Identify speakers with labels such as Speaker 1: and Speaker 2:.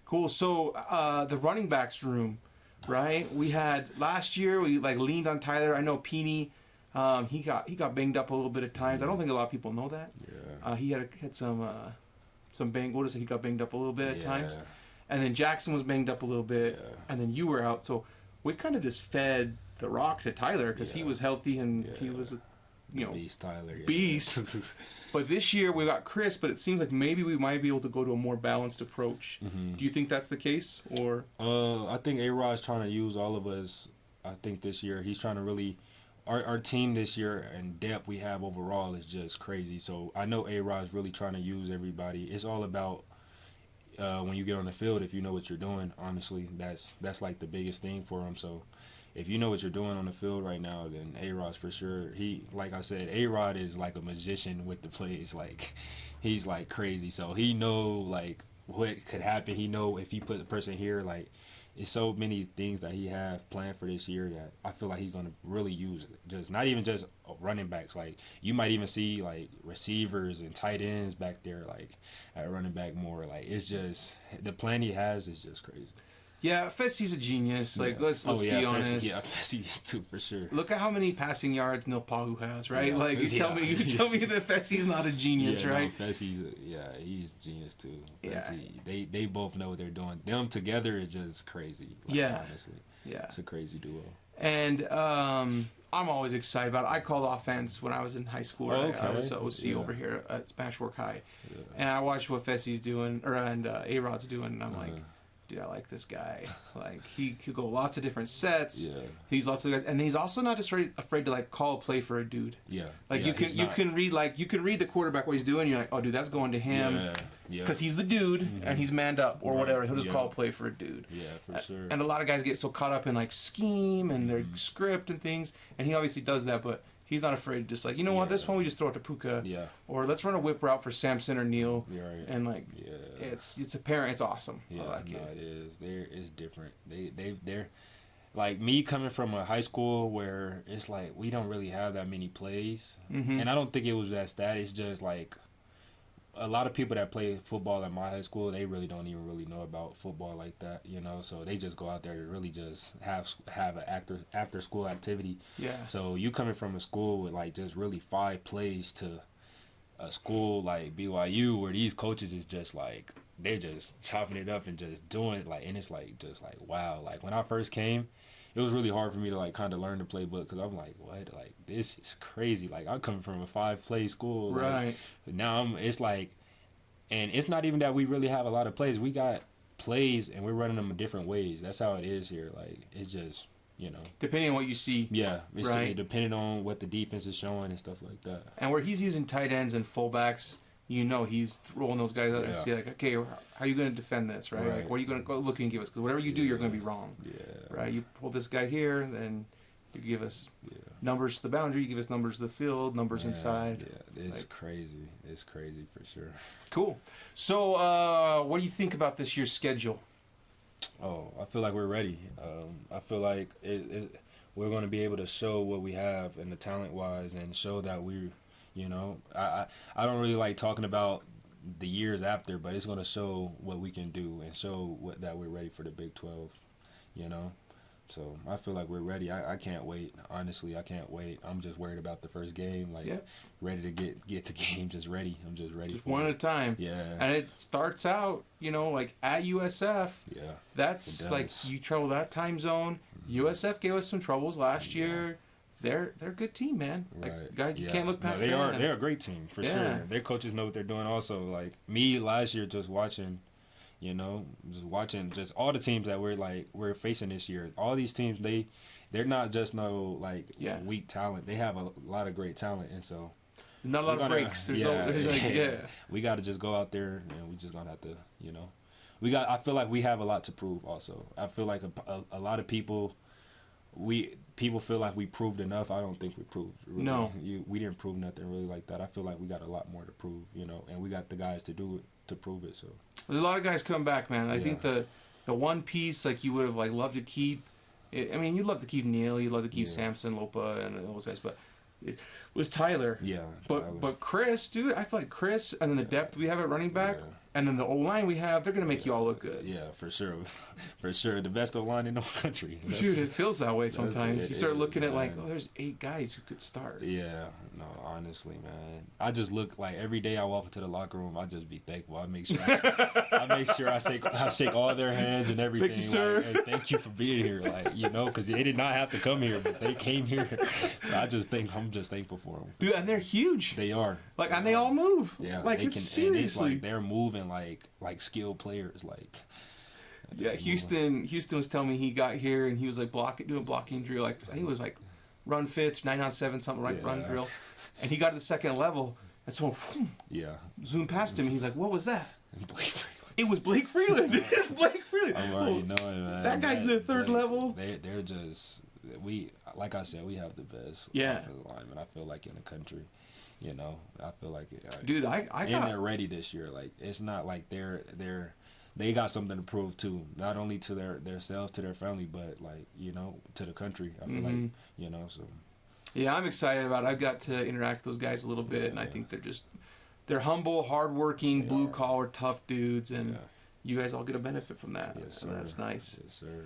Speaker 1: Cool. So the running backs room, right? We had last year. We like leaned on Tyler. I know Peeny. He got banged up a little bit at times. I don't think a lot of people know that.
Speaker 2: Yeah.
Speaker 1: He had some bang. What is it? He got banged up a little bit at times. And then Jackson was banged up a little bit. Yeah. And then you were out. So we kind of just fed the rock to Tyler because he was healthy and he was,
Speaker 2: beast Tyler. Yeah.
Speaker 1: Beast. But this year we got Chris. But it seems like maybe we might be able to go to a more balanced approach. Mm-hmm. Do you think that's the case, or?
Speaker 2: I think A-Rod's trying to use all of us. I think this year he's trying to really. Our team this year and depth we have overall is just crazy. So I know A-Rod's really trying to use everybody. It's all about when you get on the field, if you know what you're doing. Honestly, that's like the biggest thing for him. So if you know what you're doing on the field right now, then A-Rod's for sure. Like I said, A-Rod is like a magician with the plays. Like he's like crazy. So he know like what could happen. He know if he put a person here, like. It's so many things that he have planned for this year that I feel like he's going to really use it. Just not even just running backs. Like you might even see like receivers and tight ends back there like at running back more. Like it's just the plan he has is just crazy.
Speaker 1: Yeah, Fessie's a genius. Like let's be honest.
Speaker 2: Fessie is too for sure.
Speaker 1: Look at how many passing yards Neil Pahu has, right? Yeah, like you tell me that Fessie's not a genius, right?
Speaker 2: No, Fessie's he's a genius too. Fessie, they both know what they're doing. Them together is just crazy. Like, honestly, it's a crazy duo.
Speaker 1: And I'm always excited about it. I called offense when I was in high school. I was OC over here at Smashwork High, and I watched what Fessie's doing and A-Rod's doing, and I'm like. Dude, I like this guy. Like he could go lots of different sets. Yeah. He's lots of guys, and he's also not just afraid to like call a play for a dude.
Speaker 2: Yeah.
Speaker 1: Like you can read the quarterback what he's doing. You're like, oh, dude, that's going to him. Yeah. Because he's the dude and he's manned up or whatever. He'll just call a play for a dude.
Speaker 2: Yeah, for sure.
Speaker 1: And a lot of guys get so caught up in like scheme and their script and things, and he obviously does that, but. He's not afraid to just like, you know what, this one we just throw it to Puka. Yeah. Or let's run a whip route for Samson or Neil. Yeah, right. And like, it's apparent, it's awesome.
Speaker 2: Yeah, I like it is. It's different. They're like me coming from a high school where it's like we don't really have that many plays, and I don't think it was that. It's just like a lot of people that play football at my high school, they really don't even really know about football like that, so they just go out there to really just have an after school activity. Yeah. So you coming from a school with like just really 5 plays to a school like BYU where these coaches is just like they're just chopping it up and just doing it, like, and it's like just like wow. Like when I first came, it was really hard for me to like kind of learn the playbook because I'm like, what? Like this is crazy. Like I'm coming from a 5-play school, right? But now it's like, and it's not even that we really have a lot of plays. We got plays and we're running them in different ways. That's how it is here. Like it's just
Speaker 1: depending on what you see.
Speaker 2: Yeah, it's right. Depending on what the defense is showing and stuff like that.
Speaker 1: And where he's using tight ends and fullbacks. He's rolling those guys out and see like, okay, how are you going to defend this, right? Like, what are you going to go look and give us? Because whatever you do, you're going to be wrong. Yeah. Right? You pull this guy here, then you give us numbers to the boundary, you give us numbers to the field, numbers inside.
Speaker 2: Yeah, it's crazy. It's crazy for sure.
Speaker 1: Cool. So, what do you think about this year's schedule?
Speaker 2: Oh, I feel like we're ready. I feel like we're going to be able to show what we have and the talent-wise and show that we're I don't really like talking about the years after, but it's going to show what we can do and show that we're ready for the Big 12, So I feel like we're ready. I can't wait. Honestly, I can't wait. I'm just worried about the first game, ready to get the game, just ready. I'm just ready.
Speaker 1: Just one at a time.
Speaker 2: Yeah.
Speaker 1: And it starts out, like at USF. Yeah. That's like you travel that time zone. USF gave us some troubles last year. They're a good team, man. Like, God, you can't look past them.
Speaker 2: They're a great team for sure. Their coaches know what they're doing. Also, like me last year, just watching, just all the teams that we're facing this year. All these teams, they're not just weak talent. They have a lot of great talent, and so
Speaker 1: not a lot of breaks. There's
Speaker 2: we got to just go out there, and we just gonna have to, I feel like we have a lot to prove. Also, I feel like a lot of people. People feel like we proved enough. I don't think we proved. Really.
Speaker 1: No.
Speaker 2: We didn't prove nothing really like that. I feel like we got a lot more to prove, and we got the guys to do it, to prove it. So
Speaker 1: there's a lot of guys coming back, man. I think the one piece you would have loved to keep. You'd love to keep Neil, you'd love to keep Samson, Lopa, and those guys, but it was Tyler.
Speaker 2: Yeah.
Speaker 1: But Chris, dude, I feel like Chris, and then the depth we have at running back, And then the O-line we have, they're going to make you all look good.
Speaker 2: Yeah, for sure. For sure. The best O-line in the country.
Speaker 1: Dude, it feels that way sometimes. You start looking at like, oh, there's 8 guys who could start.
Speaker 2: Yeah. No, honestly, man. I just look like every day I walk into the locker room, I just be thankful. I make sure I shake all their hands and everything.
Speaker 1: Thank you, sir.
Speaker 2: Like, hey, thank you for being here. Like, you know, because they did not have to come here, but they came here. So I'm just thankful for them.
Speaker 1: Dude, and they're huge.
Speaker 2: They are.
Speaker 1: Like, and they all move.
Speaker 2: Yeah.
Speaker 1: Like, it's seriously.
Speaker 2: It's like they're moving like skilled players. Like,
Speaker 1: yeah, Houston was telling me he got here and he was like doing blocking drill. Like, I think it was like run fits, 9-on-7, something like run drill. And he got to the second level and someone zoomed past him and he's like, what was that? It was Blake Freeland. It's Blake Freeland.
Speaker 2: I'm already knowing, man.
Speaker 1: That guy's the third level.
Speaker 2: They're just like I said, we have the best offensive linemen, I feel like, in the country. You know, I feel like it.
Speaker 1: Dude,
Speaker 2: and they're ready this year. Like, it's not like they got something to prove too, not only to their selves, to their family, but like, you know, to the country. I feel like, you know, so.
Speaker 1: Yeah, I'm excited about it. I've got to interact with those guys a little bit, and I think they're humble, hardworking, blue collar, tough dudes, and you guys all get a benefit from that.
Speaker 2: Yes, sir.
Speaker 1: And that's nice.
Speaker 2: Yes, sir.